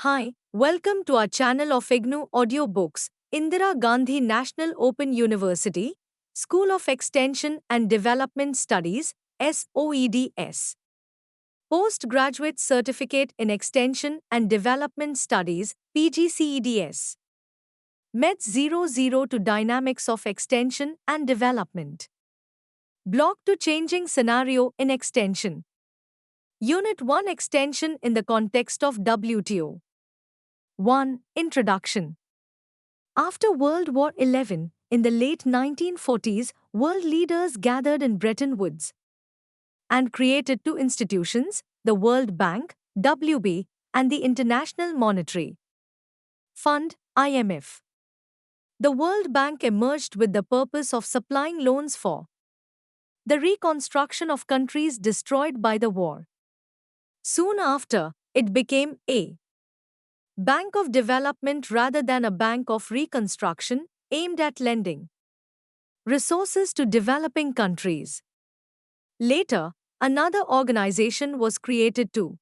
Hi, welcome to our channel of IGNOU Audiobooks, Indira Gandhi National Open University, School of Extension and Development Studies, SOEDS. Postgraduate Certificate in Extension and Development Studies, PGCEDS. Met 00 to Dynamics of Extension and Development. Block to Changing Scenario in Extension. Unit 1 Extension in the Context of WTO. 1. Introduction. After World War XI, in the late 1940s, world leaders gathered in Bretton Woods and created two institutions, the World Bank, WB, and the International Monetary Fund, IMF. The World Bank emerged with the purpose of supplying loans for the reconstruction of countries destroyed by the war. Soon after, it became a Bank of Development rather than a Bank of Reconstruction, aimed at lending resources to developing countries. Later, another organization was created to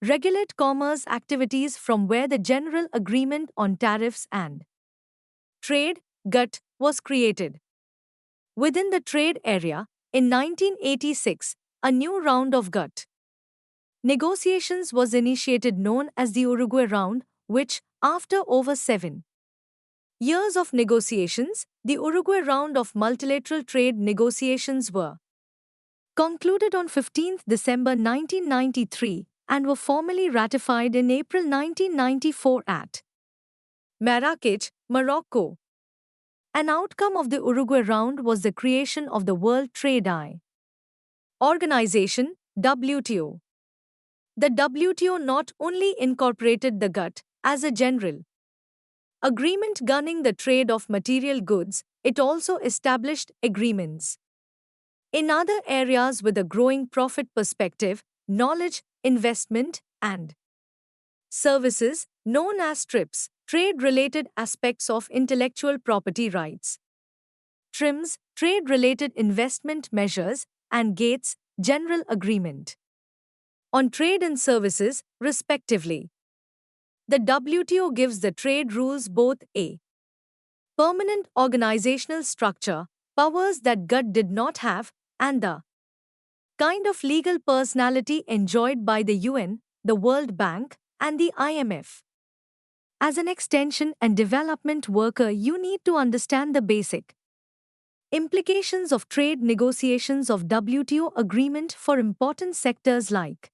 regulate commerce activities from where the General Agreement on Tariffs and Trade, GATT, was created. Within the trade area, in 1986, a new round of GATT negotiations was initiated known as the Uruguay Round, which, after over 7 years of negotiations, the Uruguay round of multilateral trade negotiations were concluded on 15 December 1993 and were formally ratified in April 1994 at Marrakech, Morocco. An outcome of the Uruguay round was the creation of the World Trade Organization, WTO. The WTO not only incorporated the GATT as a general agreement governing the trade of material goods, it also established agreements in other areas with a growing profit perspective, knowledge, investment, and services, known as TRIPS, trade-related aspects of intellectual property rights, TRIMS, trade-related investment measures, and GATES, general agreement on trade and services, respectively. The WTO gives the trade rules both a permanent organizational structure, powers that GATT did not have, and the kind of legal personality enjoyed by the UN, the World Bank, and the IMF. As an extension and development worker, you need to understand the basic implications of trade negotiations of WTO agreement for important sectors like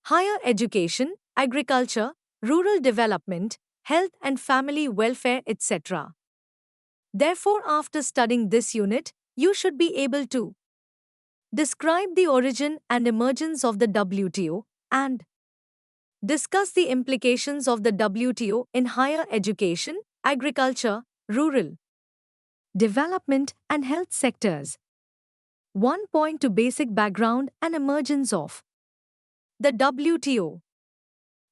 higher education, agriculture, rural development, health and family welfare, etc. Therefore, after studying this unit, you should be able to describe the origin and emergence of the WTO and discuss the implications of the WTO in higher education, agriculture, rural development, and health sectors. 1 point to basic background and emergence of the WTO.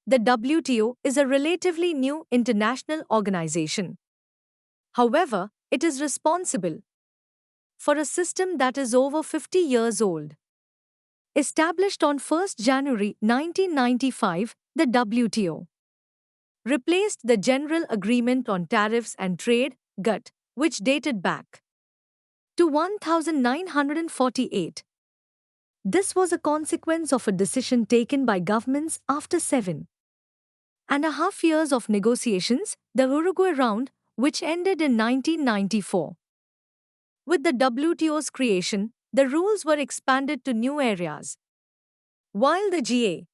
The WTO is a relatively new international organization. However, it is responsible for a system that is over 50 years old. Established on 1 January 1995, the WTO replaced the General Agreement on Tariffs and Trade, GATT, which dated back to 1948. This was a consequence of a decision taken by governments after 7.5 years of negotiations, the Uruguay Round, which ended in 1994. With the WTO's creation, the rules were expanded to new areas. While the GATT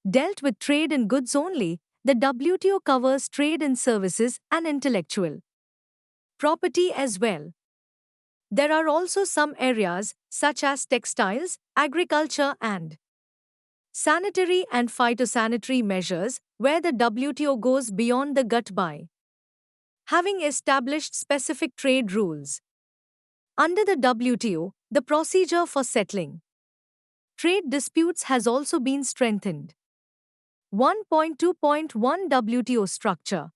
dealt with trade in goods only, the WTO covers trade in services and intellectual property as well. There are also some areas, such as textiles, agriculture, and sanitary and phytosanitary measures, where the WTO goes beyond the GATT by having established specific trade rules. Under the WTO, the procedure for settling trade disputes has also been strengthened. 1.2.1 WTO structure.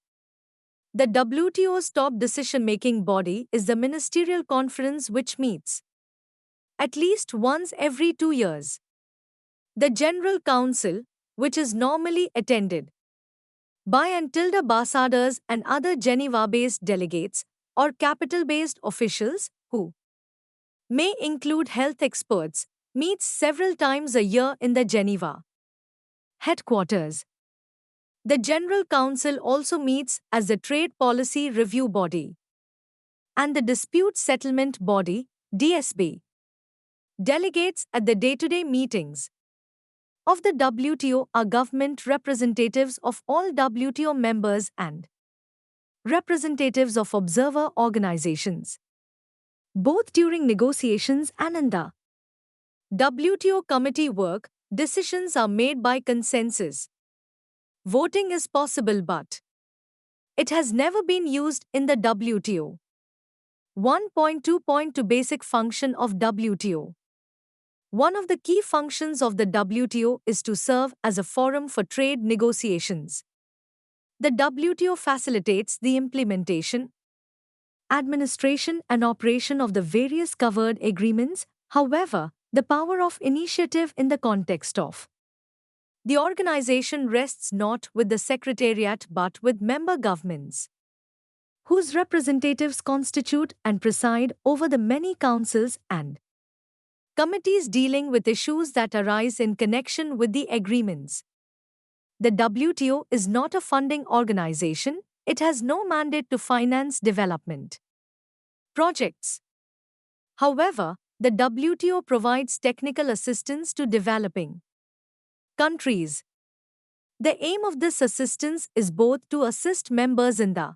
The WTO's top decision-making body is the Ministerial Conference, which meets at least once every 2 years. The General Council, which is normally attended by and tilde ambassadors and other Geneva-based delegates or capital-based officials who may include health experts, meets several times a year in the Geneva headquarters. The General Council also meets as the Trade Policy Review Body and the Dispute Settlement Body, DSB. Delegates at the day-to-day meetings of the WTO are government representatives of all WTO members and representatives of observer organizations, both during negotiations and in the WTO committee work. Decisions are made by consensus. Voting is possible, but it has never been used in the WTO. 1.2.2 Basic function of WTO. One of the key functions of the WTO is to serve as a forum for trade negotiations. The WTO facilitates the implementation, administration, and operation of the various covered agreements. However, the power of initiative in the context of the organization rests not with the Secretariat but with member governments, whose representatives constitute and preside over the many councils and committees dealing with issues that arise in connection with the agreements. The WTO is not a funding organization, it has no mandate to finance development projects. However, the WTO provides technical assistance to developing countries. The aim of this assistance is both to assist members in the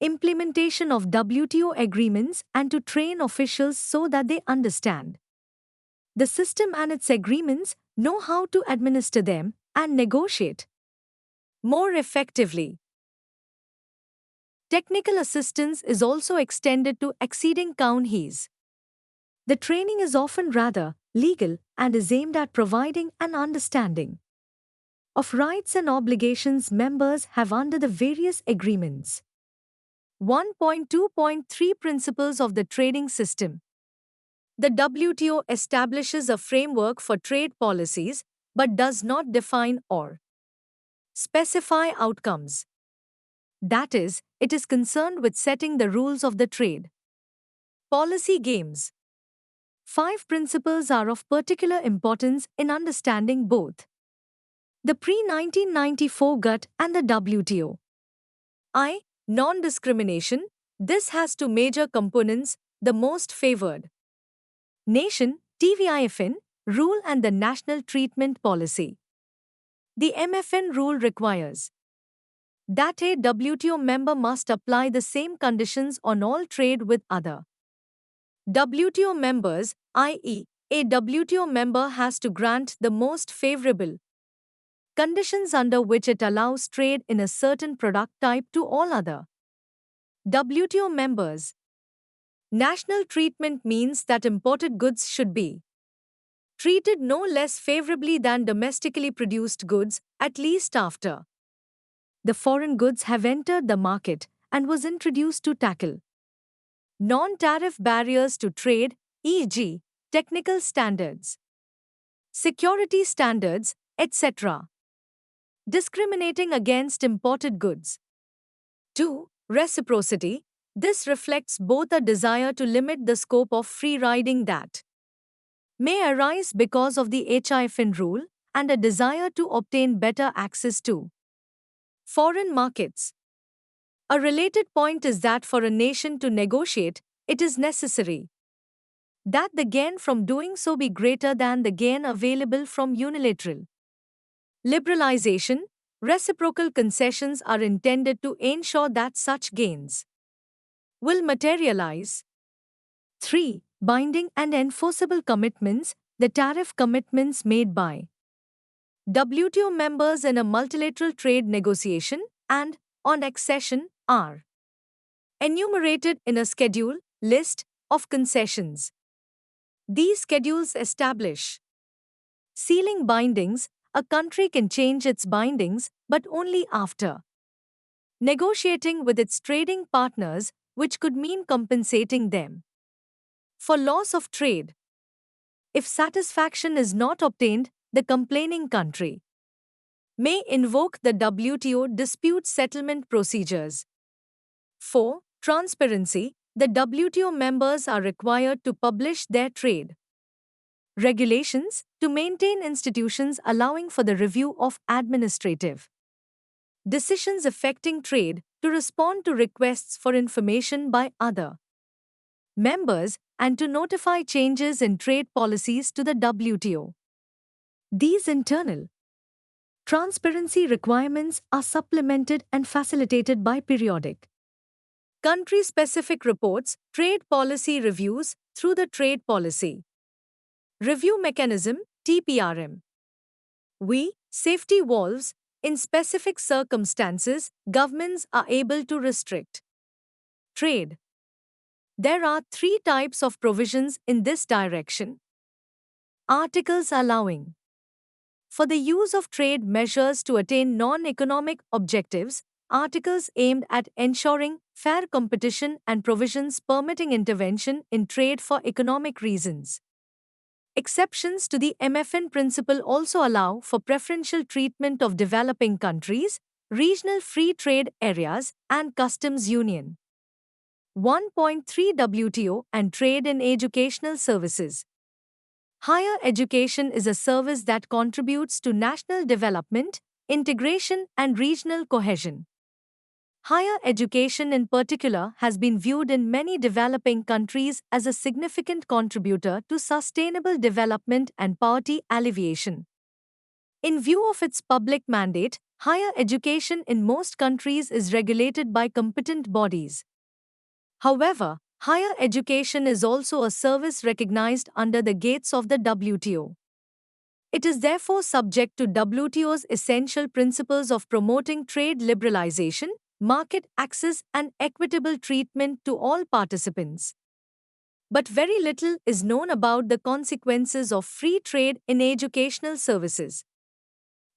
implementation of WTO agreements and to train officials so that they understand the system and its agreements, know how to administer them, and negotiate more effectively. Technical assistance is also extended to acceding counties. The training is often rather legal and is aimed at providing an understanding of rights and obligations members have under the various agreements. 1.2.3 Principles of the Trading System. The WTO establishes a framework for trade policies but does not define or specify outcomes. That is, it is concerned with setting the rules of the trade policy games. 5 principles are of particular importance in understanding both the pre-1994 GATT and the WTO. I. Non-discrimination. This has two major components: the most favored nation (TVIFN) rule and the national treatment policy. The MFN rule requires that a WTO member must apply the same conditions on all trade with other WTO members, i.e., a WTO member has to grant the most favorable conditions under which it allows trade in a certain product type to all other WTO members. National treatment means that imported goods should be treated no less favorably than domestically produced goods, at least after the foreign goods have entered the market and was introduced to tackle non-tariff barriers to trade, e.g., technical standards, security standards, etc. Discriminating against imported goods. 2. Reciprocity. This reflects both a desire to limit the scope of free riding that may arise because of the HIFN rule and a desire to obtain better access to foreign markets. A related point is that for a nation to negotiate, it is necessary that the gain from doing so be greater than the gain available from unilateral liberalization. Reciprocal concessions are intended to ensure that such gains will materialize. 3. Binding and enforceable commitments. The tariff commitments made by WTO members in a multilateral trade negotiation and on accession are enumerated in a schedule list of concessions. These schedules establish ceiling bindings. A country can change its bindings, but only after negotiating with its trading partners, which could mean compensating them for loss of trade. If satisfaction is not obtained, the complaining country may invoke the WTO dispute settlement procedures. 4. Transparency. The WTO members are required to publish their trade regulations to maintain institutions allowing for the review of administrative decisions affecting trade, to respond to requests for information by other members, and to notify changes in trade policies to the WTO. These internal transparency requirements are supplemented and facilitated by periodic country-specific reports, trade policy reviews through the Trade Policy Review Mechanism (TPRM). Safety valves. In specific circumstances, governments are able to restrict trade. There are 3 types of provisions in this direction. Articles allowing for the use of trade measures to attain non-economic objectives, articles aimed at ensuring fair competition, and provisions permitting intervention in trade for economic reasons. Exceptions to the MFN principle also allow for preferential treatment of developing countries, regional free trade areas, and customs union. 1.3 WTO and trade in educational services. Higher education is a service that contributes to national development, integration, and regional cohesion. Higher education in particular has been viewed in many developing countries as a significant contributor to sustainable development and poverty alleviation. In view of its public mandate, higher education in most countries is regulated by competent bodies. However, higher education is also a service recognized under the gates of the WTO. It is therefore subject to WTO's essential principles of promoting trade liberalization, market access, and equitable treatment to all participants. But very little is known about the consequences of free trade in educational services.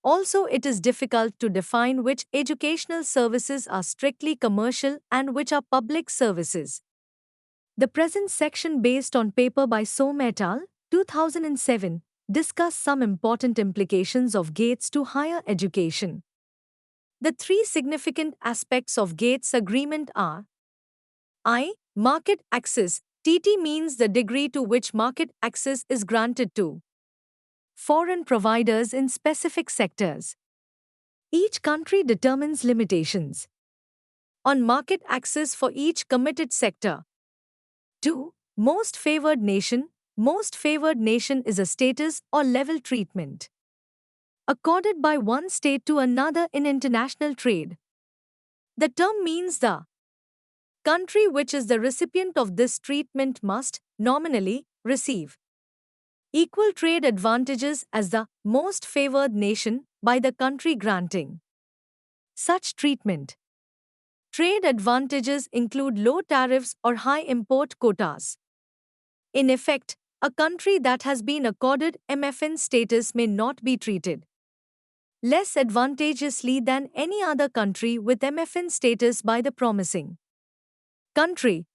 Also, it is difficult to define which educational services are strictly commercial and which are public services. The present section, based on paper by Soam et al., 2007, discuss some important implications of GATS to higher education. The 3 significant aspects of GATS agreement are: I. Market access. TT means the degree to which market access is granted to foreign providers in specific sectors. Each country determines limitations on market access for each committed sector. 2. Most favored nation. Most favored nation is a status or level treatment accorded by one state to another in international trade. The term means the country which is the recipient of this treatment must, nominally, receive equal trade advantages as the most favored nation by the country granting such treatment. Trade advantages include low tariffs or high import quotas. In effect, a country that has been accorded MFN status may not be treated less advantageously than any other country with MFN status by the promising country.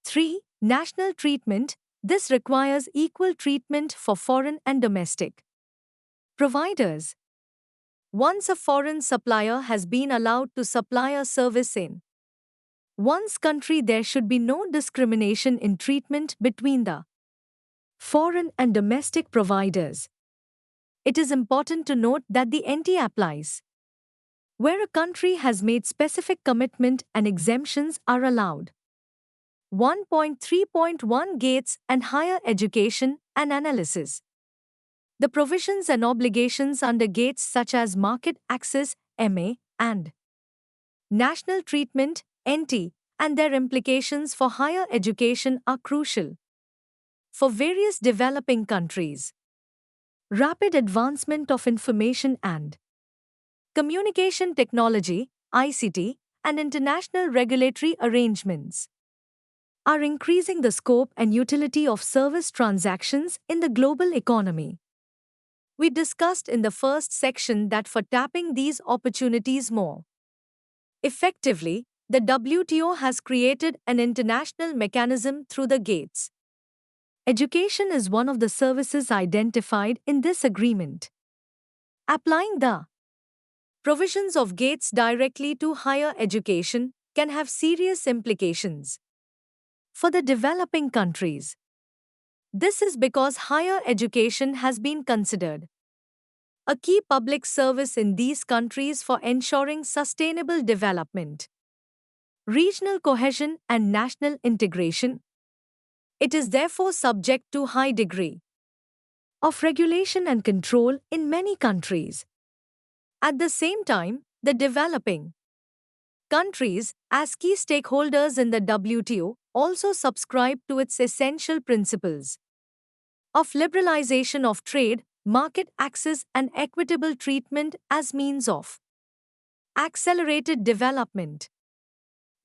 3. National treatment. This requires equal treatment for foreign and domestic providers. Once a foreign supplier has been allowed to supply a service in one's country, there should be no discrimination in treatment between the foreign and domestic providers. It is important to note that the NT applies where a country has made specific commitment and exemptions are allowed. 1.3.1 GATS and higher education and analysis. The provisions and obligations under GATS, such as market access (MA) and national treatment (NT), and their implications for higher education are crucial for various developing countries. Rapid advancement of information and communication technology (ICT) and international regulatory arrangements are increasing the scope and utility of service transactions in the global economy. We discussed in the first section that for tapping these opportunities more effectively, the WTO has created an international mechanism through the GATS. Education is one of the services identified in this agreement. Applying the provisions of GATE directly to higher education can have serious implications for the developing countries. This is because higher education has been considered a key public service in these countries for ensuring sustainable development, regional cohesion, and national integration. It is therefore subject to high degree of regulation and control in many countries. At the same time, the developing countries, as key stakeholders in the WTO, also subscribe to its essential principles of liberalization of trade, market access, and equitable treatment as means of accelerated development.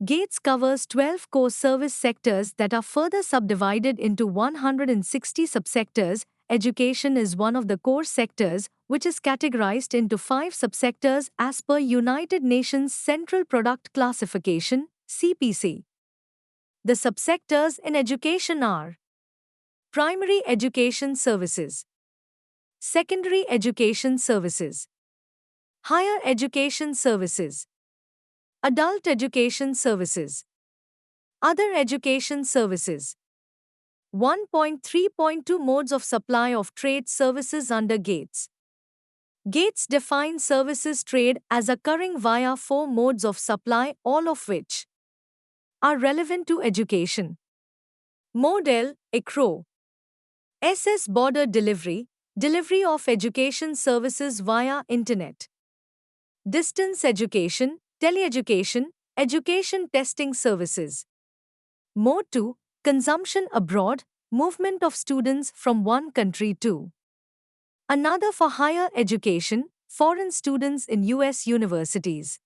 GATE covers 12 core service sectors that are further subdivided into 160 subsectors. Education is one of the core sectors, which is categorized into 5 subsectors as per United Nations Central Product Classification (CPC). The subsectors in education are primary education services, secondary education services, higher education services, adult education services, other education services. 1.3.2 Modes of supply of trade services under GATE. GATE defines services trade as occurring via 4 modes of supply, all of which are relevant to education. Mode L, ECRO. SS Border delivery, delivery of education services via Internet. Distance education, teleeducation, education testing services. Mode 2, consumption abroad, movement of students from one country to another for higher education, foreign students in US universities.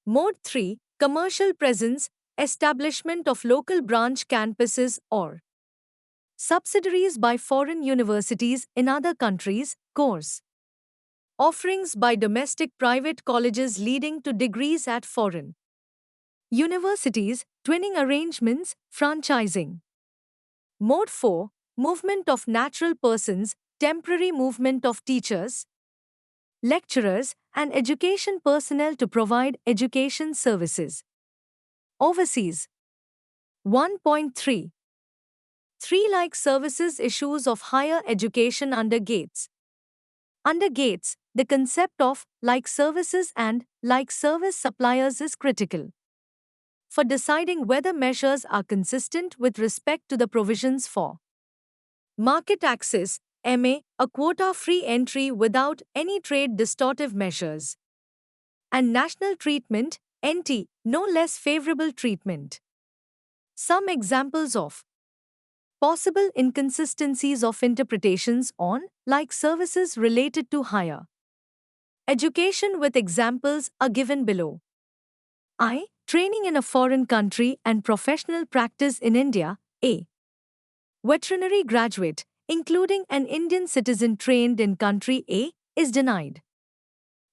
Mode 3, commercial presence, establishment of local branch campuses or subsidiaries by foreign universities in other countries, course offerings by domestic private colleges leading to degrees at foreign universities, twinning arrangements, franchising. Mode 4, movement of natural persons, temporary movement of teachers, lecturers, and education personnel to provide education services overseas. 1.3 3 services issues of higher education under GATE. Under GATE, the concept of like services and like service suppliers is critical for deciding whether measures are consistent with respect to the provisions for market access, MA, a quota-free entry without any trade distortive measures, and national treatment, NT, no less favorable treatment. Some examples of possible inconsistencies of interpretations on like services related to higher education with examples are given below. I. Training in a foreign country and professional practice in India. A veterinary graduate, including an Indian citizen trained in country A, is denied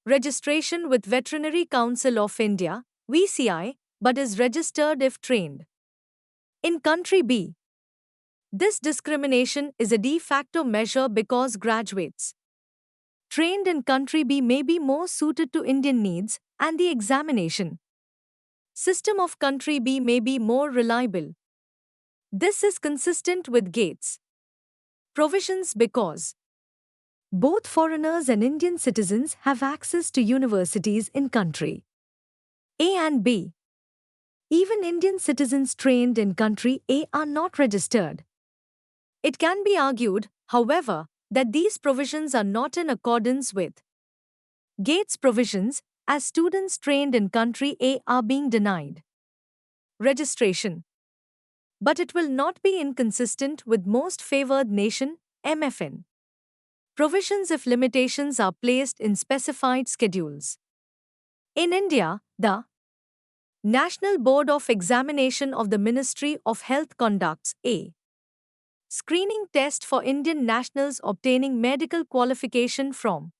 registration with Veterinary Council of India, VCI, but is registered if trained in country B. This discrimination is a de facto measure because graduates trained in country B may be more suited to Indian needs, and the examination system of country B may be more reliable. This is consistent with GATE provisions because both foreigners and Indian citizens have access to universities in country A and B. Even Indian citizens trained in country A are not registered. It can be argued, however, that these provisions are not in accordance with GATE provisions, as students trained in country A are being denied registration. But it will not be inconsistent with Most Favored Nation (MFN) provisions if limitations are placed in specified schedules. In India, the National Board of Examination of the Ministry of Health conducts a screening test for Indian nationals obtaining medical qualification from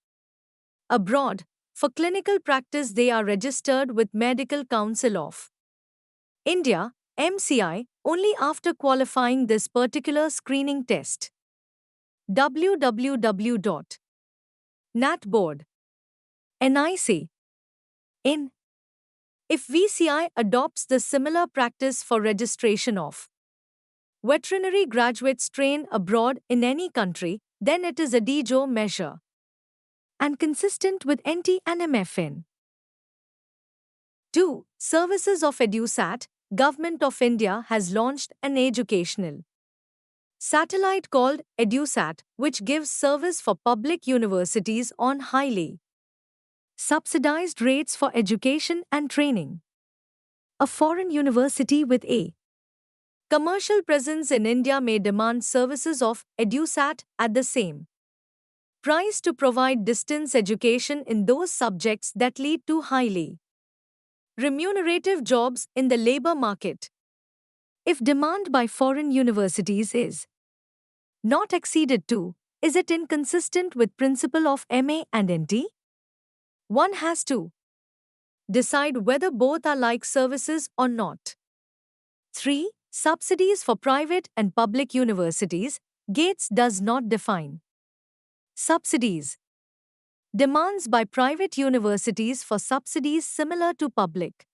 abroad. For clinical practice, they are registered with Medical Council of India, MCI, only after qualifying this particular screening test. www NAT Board. NIC. In. If VCI adopts the similar practice for registration of veterinary graduates trained abroad in any country, then it is a DJO measure and consistent with NT and MFN. 2. Services of EduSat. Government of India has launched an educational satellite called EduSat, which gives service for public universities on highly subsidized rates for education and training. A foreign university with a commercial presence in India may demand services of EduSat at the same price to provide distance education in those subjects that lead to highly remunerative jobs in the labor market. If demand by foreign universities is not exceeded to, is it inconsistent with principle of MA and NT? One has to decide whether both are like services or not. 3. Subsidies for private and public universities. Gates does not define subsidies. Demands by private universities for subsidies similar to public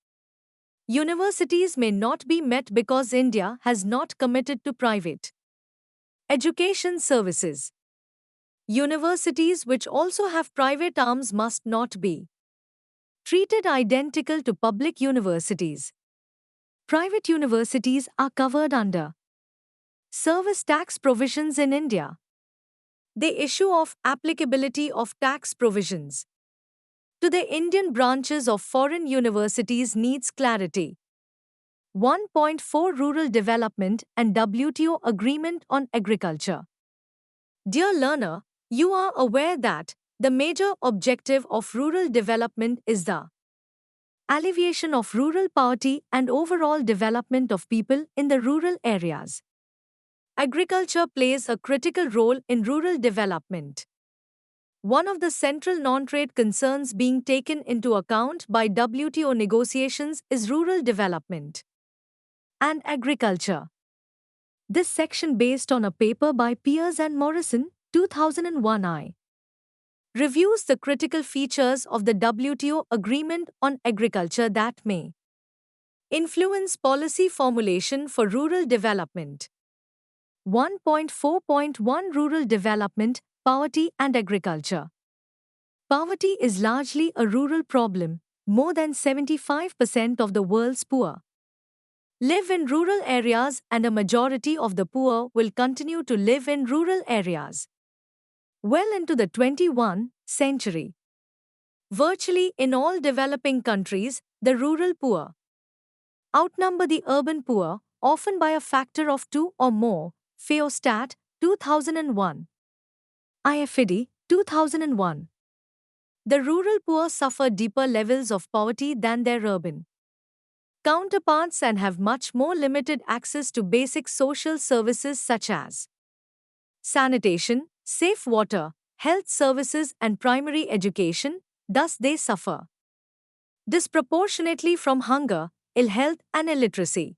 universities may not be met because India has not committed to private education services. Universities which also have private arms must not be treated identical to public universities. Private universities are covered under service tax provisions in India. The issue of applicability of tax provisions to the Indian branches of foreign universities needs clarity. 1.4 Rural Development and WTO Agreement on Agriculture. Dear learner, you are aware that the major objective of rural development is the alleviation of rural poverty and overall development of people in the rural areas. Agriculture plays a critical role in rural development. One of the central non-trade concerns being taken into account by WTO negotiations is rural development and agriculture. This section, based on a paper by Piers and Morrison, 2001 reviews the critical features of the WTO Agreement on Agriculture that may influence policy formulation for rural development. 1.4.1 Rural Development, Poverty and Agriculture. Poverty is largely a rural problem. More than 75% of the world's poor live in rural areas, and a majority of the poor will continue to live in rural areas well into the 21st century. Virtually in all developing countries, the rural poor outnumber the urban poor, often by a factor of 2 or more. Feostat, 2001. IFED, 2001. The rural poor suffer deeper levels of poverty than their urban counterparts and have much more limited access to basic social services such as sanitation, safe water, health services, and primary education. Thus, they suffer disproportionately from hunger, ill health, and illiteracy.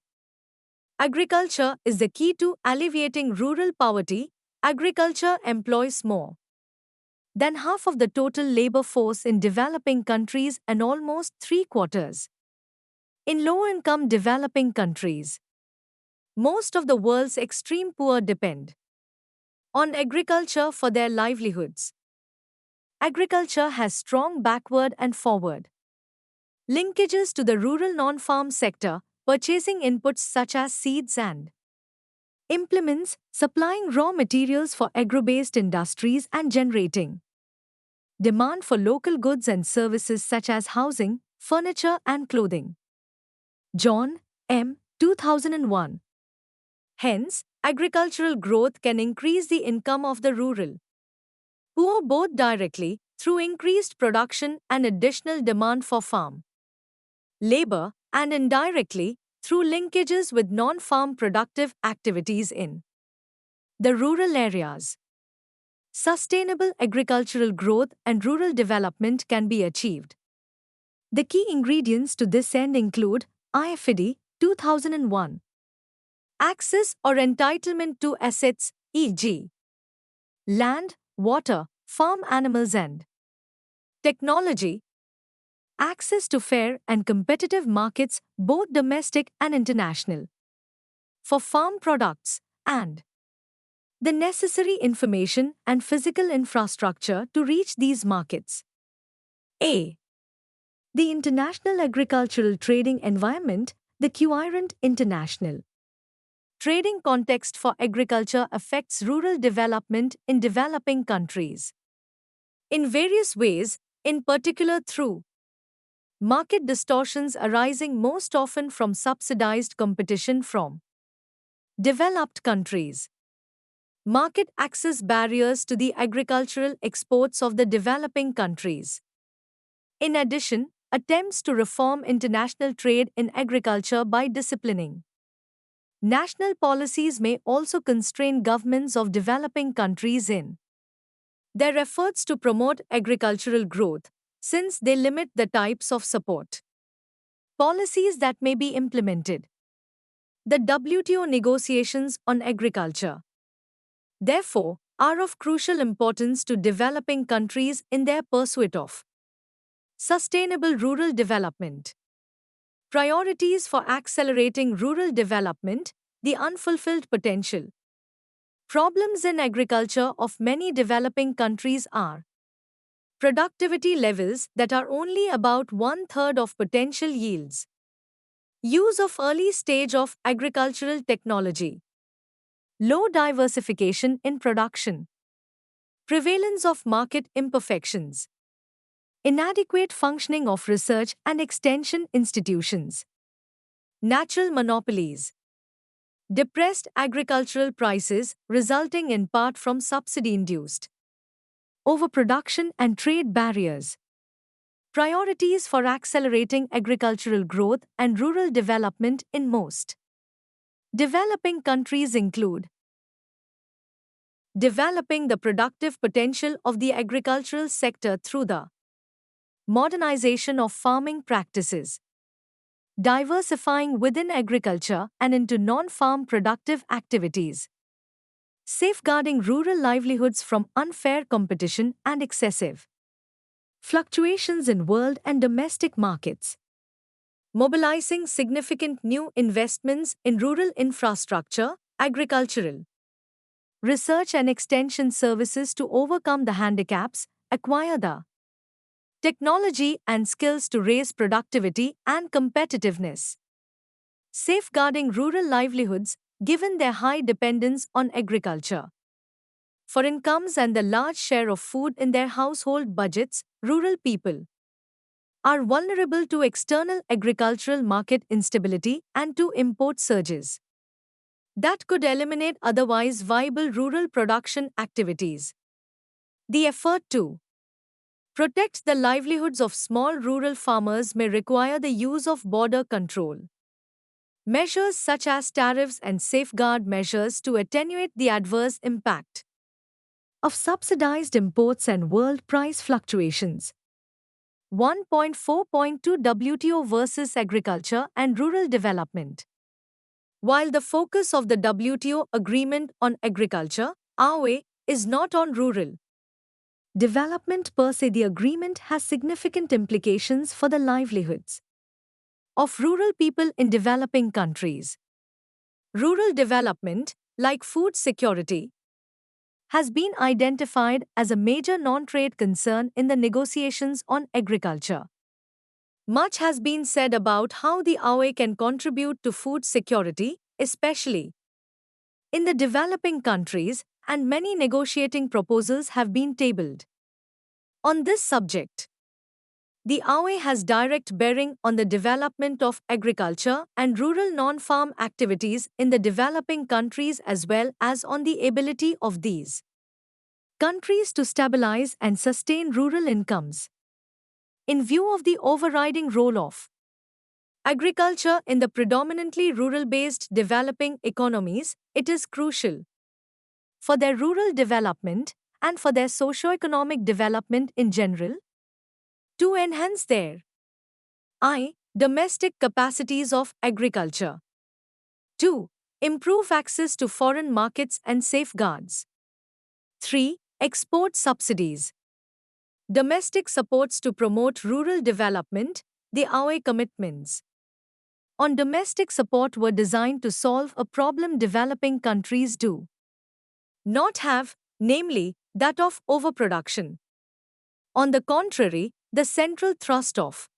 Agriculture is the key to alleviating rural poverty. Agriculture employs more than half of the total labor force in developing countries and almost 3/4 in low-income developing countries. Most of the world's extreme poor depend on agriculture for their livelihoods. Agriculture has strong backward and forward linkages to the rural non-farm sector, purchasing inputs such as seeds and implements, supplying raw materials for agro-based industries, and generating demand for local goods and services such as housing, furniture, and clothing. John M. 2001. Hence, agricultural growth can increase the income of the rural poor both directly, through increased production and additional demand for farm labor, and indirectly, through linkages with non-farm productive activities in the rural areas. Sustainable agricultural growth and rural development can be achieved. The key ingredients to this end include IFED, 2001. Access or entitlement to assets, e.g., land, water, farm animals, and Technology, access to fair and competitive markets, both domestic and international, for farm products, and the necessary information and physical infrastructure to reach these markets. A. The international agricultural trading environment, the Coherent international trading context for agriculture affects rural development in developing countries in various ways, in particular through market distortions arising most often from subsidized competition from developed countries, market access barriers to the agricultural exports of the developing countries. In addition, attempts to reform international trade in agriculture by disciplining national policies may also constrain governments of developing countries in their efforts to promote agricultural growth, since they limit the types of support policies that may be implemented. The WTO negotiations on agriculture, therefore, are of crucial importance to developing countries in their pursuit of sustainable rural development. Priorities for accelerating rural development, the unfulfilled potential. Problems in agriculture of many developing countries are productivity levels that are only about one-third of potential yields, use of early stage of agricultural technology, low diversification in production, prevalence of market imperfections, inadequate functioning of research and extension institutions, natural monopolies, depressed agricultural prices resulting in part from subsidy-induced overproduction and trade barriers. Priorities for accelerating agricultural growth and rural development in most developing countries include developing the productive potential of the agricultural sector through the modernization of farming practices, diversifying within agriculture and into non-farm productive activities, safeguarding rural livelihoods from unfair competition and excessive fluctuations in world and domestic markets, mobilizing significant new investments in rural infrastructure, agricultural research and extension services to overcome the handicaps, acquire the technology and skills to raise productivity and competitiveness, safeguarding rural livelihoods given their high dependence on agriculture. For incomes and the large share of food in their household budgets, rural people are vulnerable to external agricultural market instability and to import surges that could eliminate otherwise viable rural production activities. The effort to protect the livelihoods of small rural farmers may require the use of border control measures such as tariffs and safeguard measures to attenuate the adverse impact of subsidized imports and world price fluctuations. 1.4.2 WTO versus agriculture and rural development. While the focus of the WTO agreement on agriculture, AOA, is not on rural development per se, the agreement has significant implications for the livelihoods of rural people in developing countries. Rural development, like food security, has been identified as a major non-trade concern in the negotiations on agriculture. Much has been said about how the AOA can contribute to food security, especially in the developing countries, and many negotiating proposals have been tabled on this subject. The AOA has direct bearing on the development of agriculture and rural non-farm activities in the developing countries as well as on the ability of these countries to stabilize and sustain rural incomes. In view of the overriding role of agriculture in the predominantly rural-based developing economies, it is crucial for their rural development and for their socio-economic development in general to enhance their domestic capacities of agriculture, 2. Improve access to foreign markets and safeguards, 3. Export subsidies, Domestic supports to promote rural development, the AOE commitments on domestic support were designed to solve a problem developing countries do not have, namely, that of overproduction. On the contrary, the central thrust of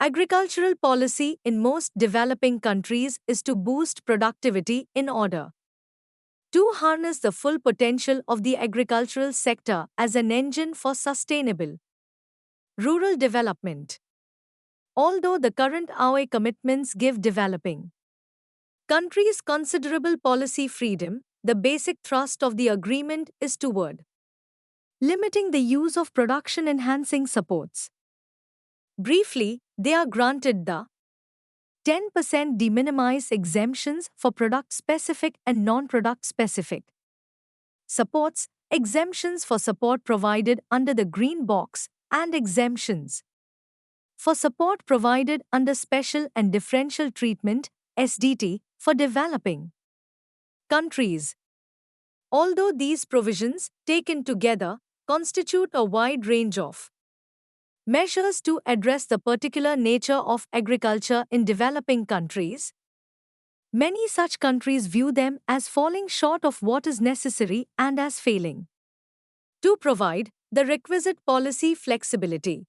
agricultural policy in most developing countries is to boost productivity in order to harness the full potential of the agricultural sector as an engine for sustainable rural development. Although the current AOE commitments give developing countries considerable policy freedom, the basic thrust of the agreement is toward limiting the use of production enhancing supports. Briefly, they are granted the 10% de minimis exemptions for product specific and non product specific supports, exemptions for support provided under the Green Box, and exemptions for support provided under Special and Differential Treatment (SDT) for developing countries. Although these provisions, taken together, constitute a wide range of measures to address the particular nature of agriculture in developing countries, many such countries view them as falling short of what is necessary and as failing to provide the requisite policy flexibility.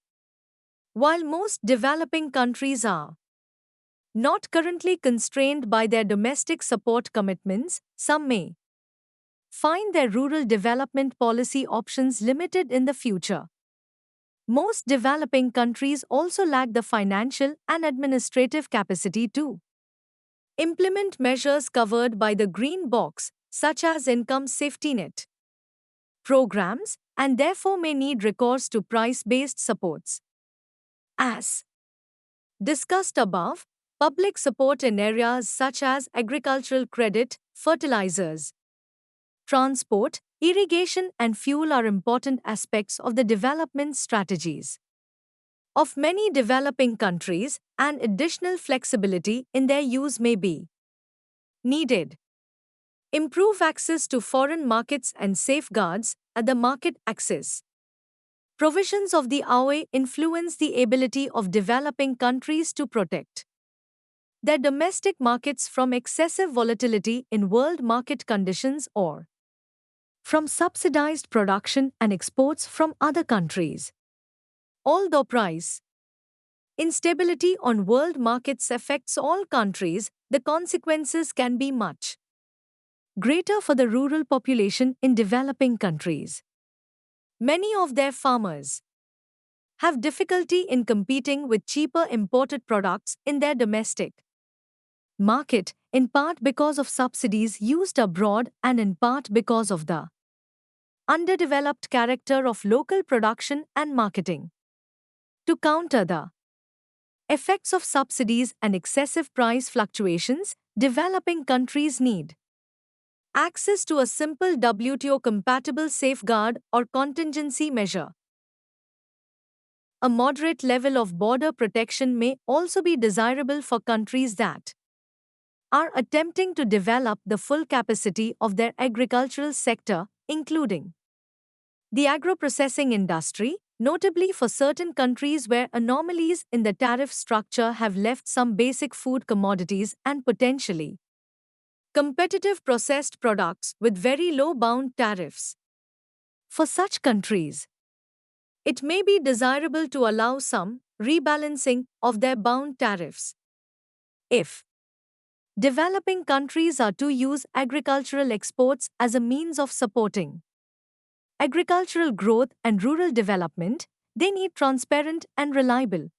While most developing countries are not currently constrained by their domestic support commitments, some may find their rural development policy options limited in the future. Most developing countries also lack the financial and administrative capacity to implement measures covered by the Green Box, such as income safety net programs, and therefore may need recourse to price-based supports. As discussed above, public support in areas such as agricultural credit, fertilizers, transport, irrigation, and fuel are important aspects of the development strategies of many developing countries, and additional flexibility in their use may be needed. Improve access to foreign markets and safeguards at the market access. Provisions of the AOE influence the ability of developing countries to protect their domestic markets from excessive volatility in world market conditions or from subsidized production and exports from other countries. Although price instability on world markets affects all countries, the consequences can be much greater for the rural population in developing countries. Many of their farmers have difficulty in competing with cheaper imported products in their domestic market, in part because of subsidies used abroad and in part because of the underdeveloped character of local production and marketing. To counter the effects of subsidies and excessive price fluctuations, developing countries need access to a simple WTO-compatible safeguard or contingency measure. A moderate level of border protection may also be desirable for countries that are attempting to develop the full capacity of their agricultural sector, including the agro-processing industry, notably for certain countries where anomalies in the tariff structure have left some basic food commodities and potentially competitive processed products with very low bound tariffs. For such countries, it may be desirable to allow some rebalancing of their bound tariffs. If developing countries are to use agricultural exports as a means of supporting agricultural growth and rural development, they need transparent and reliable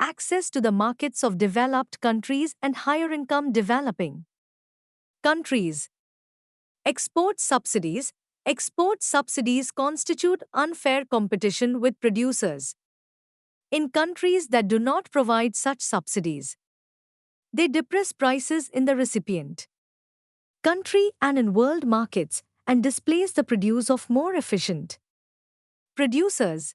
access to the markets of developed countries and higher income developing countries. Export subsidies. Export subsidies constitute unfair competition with producers in countries that do not provide such subsidies. They depress prices in the recipient country and in world markets and displace the produce of more efficient producers.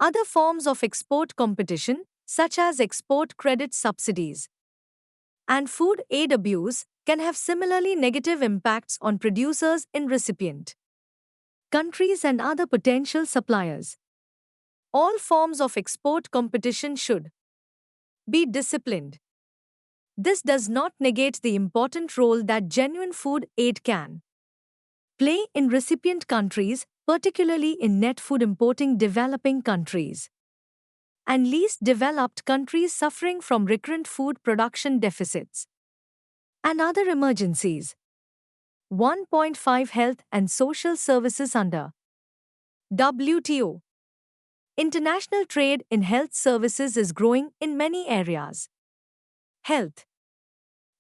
Other forms of export competition, such as export credit subsidies and food aid abuse, can have similarly negative impacts on producers in recipient countries and other potential suppliers. All forms of export competition should be disciplined. This does not negate the important role that genuine food aid can play in recipient countries, particularly in net food importing developing countries and least developed countries suffering from recurrent food production deficits and other emergencies. 1.5 Health and Social Services under WTO. International trade in health services is growing in many areas. Health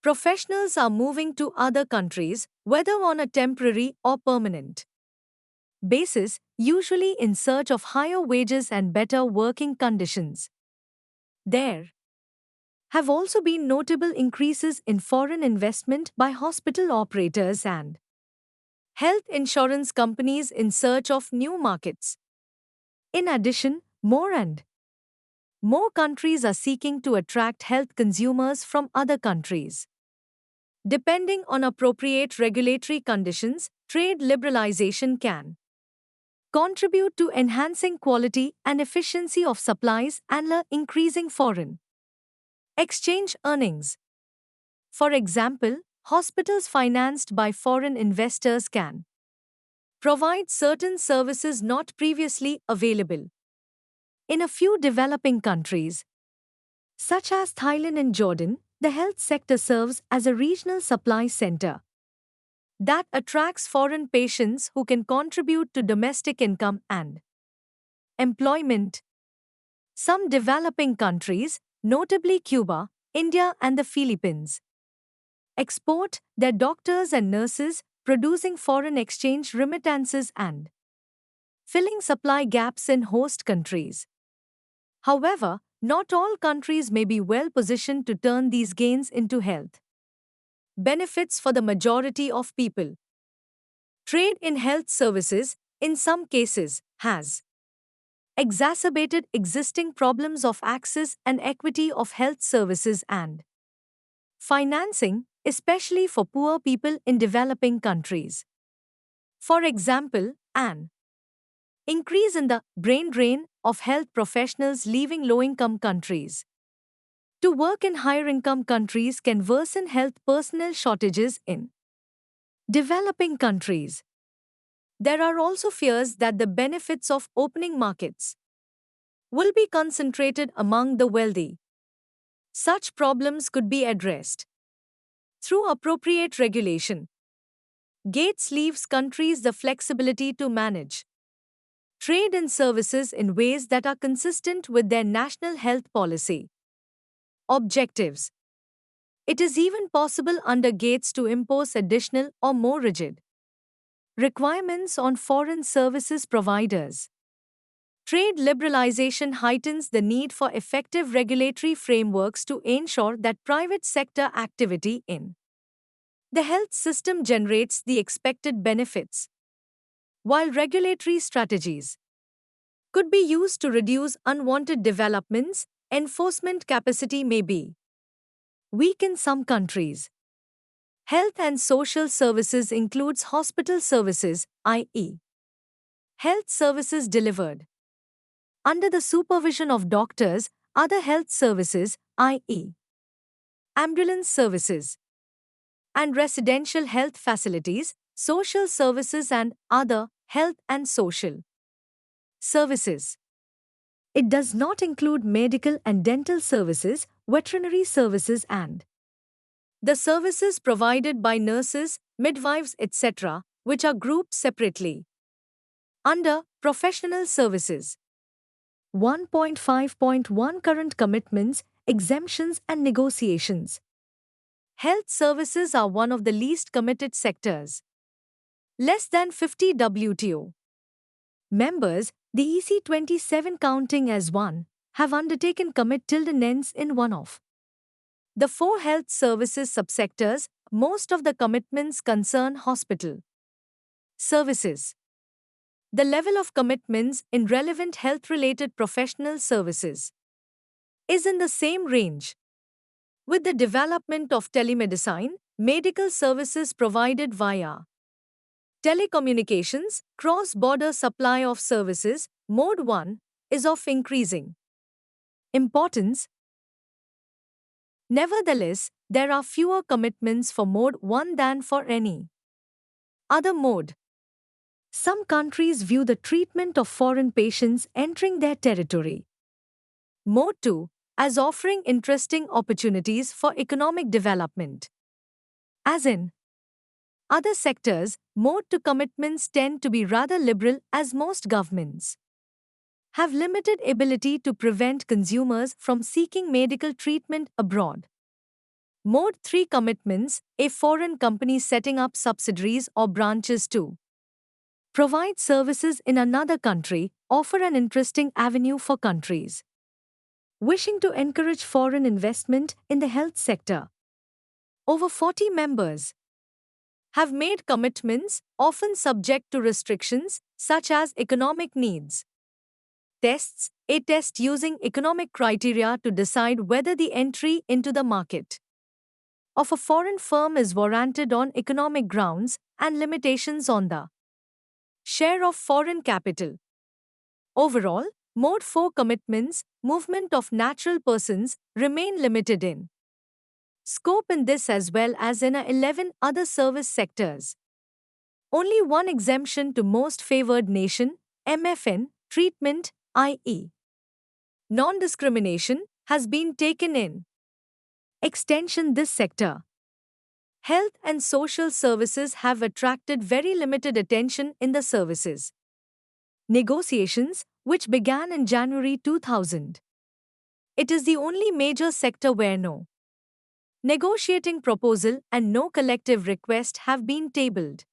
professionals are moving to other countries, whether on a temporary or permanent basis, usually in search of higher wages and better working conditions. There have also been notable increases in foreign investment by hospital operators and health insurance companies in search of new markets. In addition, more and more countries are seeking to attract health consumers from other countries. Depending on appropriate regulatory conditions, trade liberalization can contribute to enhancing quality and efficiency of supplies and increasing foreign exchange earnings. For example, hospitals financed by foreign investors can provide certain services not previously available in a few developing countries, such as Thailand and Jordan. The health sector serves as a regional supply center that attracts foreign patients who can contribute to domestic income and employment. Some developing countries, notably Cuba, India, and the Philippines, export their doctors and nurses, producing foreign exchange remittances and filling supply gaps in host countries. However, not all countries may be well positioned to turn these gains into health benefits for the majority of people. Trade in health services, in some cases, has exacerbated existing problems of access and equity of health services and financing, especially for poor people in developing countries. For example, an increase in the brain drain of health professionals leaving low-income countries to work in higher-income countries can worsen health personnel shortages in developing countries. There are also fears that the benefits of opening markets will be concentrated among the wealthy. Such problems could be addressed through appropriate regulation. Gates leaves countries the flexibility to manage trade and services in ways that are consistent with their national health policy objectives. It is even possible under Gates to impose additional or more rigid requirements on foreign services providers. Trade liberalization heightens the need for effective regulatory frameworks to ensure that private sector activity in the health system generates the expected benefits, while regulatory strategies could be used to reduce unwanted developments. Enforcement capacity may be weak in some countries. Health and social services includes hospital services, i.e., health services delivered under the supervision of doctors, other health services, i.e., ambulance services, and residential health facilities, social services, and other health and social services. It does not include medical and dental services, veterinary services, and the services provided by nurses, midwives, etc., which are grouped separately under professional services. 1.5.1 Current commitments, exemptions, and negotiations. Health services are one of the least committed sectors. Less than 50 WTO members, the EC27 counting as one, have undertaken commit till the ends in one of the four health services subsectors. Most of the commitments concern hospital services. The level of commitments in relevant health-related professional services is in the same range. With the development of telemedicine, medical services provided via Telecommunications, cross-border supply of services, Mode 1, is of increasing importance. Nevertheless, there are fewer commitments for Mode 1 than for any other mode. Some countries view the treatment of foreign patients entering their territory, Mode 2, as offering interesting opportunities for economic development. As in other sectors, Mode 2 commitments tend to be rather liberal as most governments have limited ability to prevent consumers from seeking medical treatment abroad. Mode 3 commitments, a foreign company setting up subsidiaries or branches to provide services in another country, offer an interesting avenue for countries wishing to encourage foreign investment in the health sector. Over 40 members have made commitments, often subject to restrictions such as economic needs. Tests, a test using economic criteria to decide whether the entry into the market of a foreign firm is warranted on economic grounds, and limitations on the share of foreign capital. Overall, Mode 4 commitments, movement of natural persons, remain limited in scope in this as well as in 11 other service sectors. Only one exemption to Most Favored Nation, MFN, treatment, i.e., non-discrimination, has been taken in extension this sector. Health and social services have attracted very limited attention in the services negotiations, which began in January 2000. It is the only major sector where no negotiating proposal and no collective request have been tabled.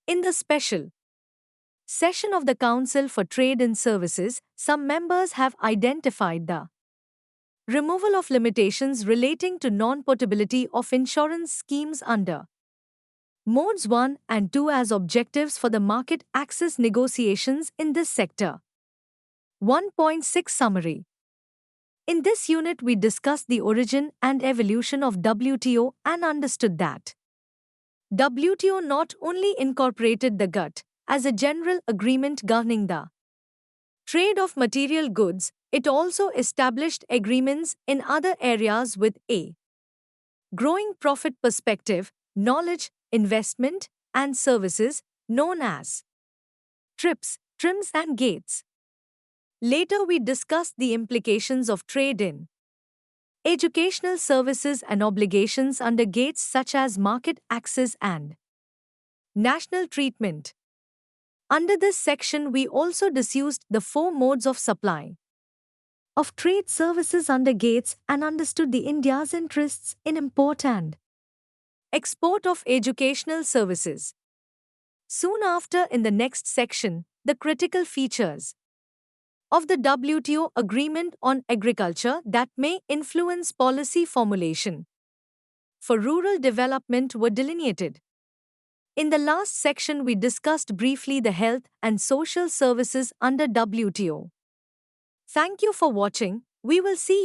In the special session of the Council for Trade and Services, some members have identified the removal of limitations relating to non-portability of insurance schemes under Modes 1 and 2 as objectives for the market access negotiations in this sector. 1.6 Summary. In this unit we discussed the origin and evolution of WTO and understood that WTO not only incorporated the GATT as a general agreement governing the trade of material goods, it also established agreements in other areas with a growing profit perspective, knowledge, investment, and services known as TRIPS, TRIMS and GATES. Later we discussed the implications of trade in educational services and obligations under GATES such as market access and national treatment. Under this section we also discussed the 4 modes of supply of trade services under GATES and understood the India's interests in import and export of educational services. Soon after, in the next section, the critical features of the WTO agreement on agriculture that may influence policy formulation for rural development were delineated. In the last section we discussed briefly the health and social services under WTO. Thank you for watching. We will see you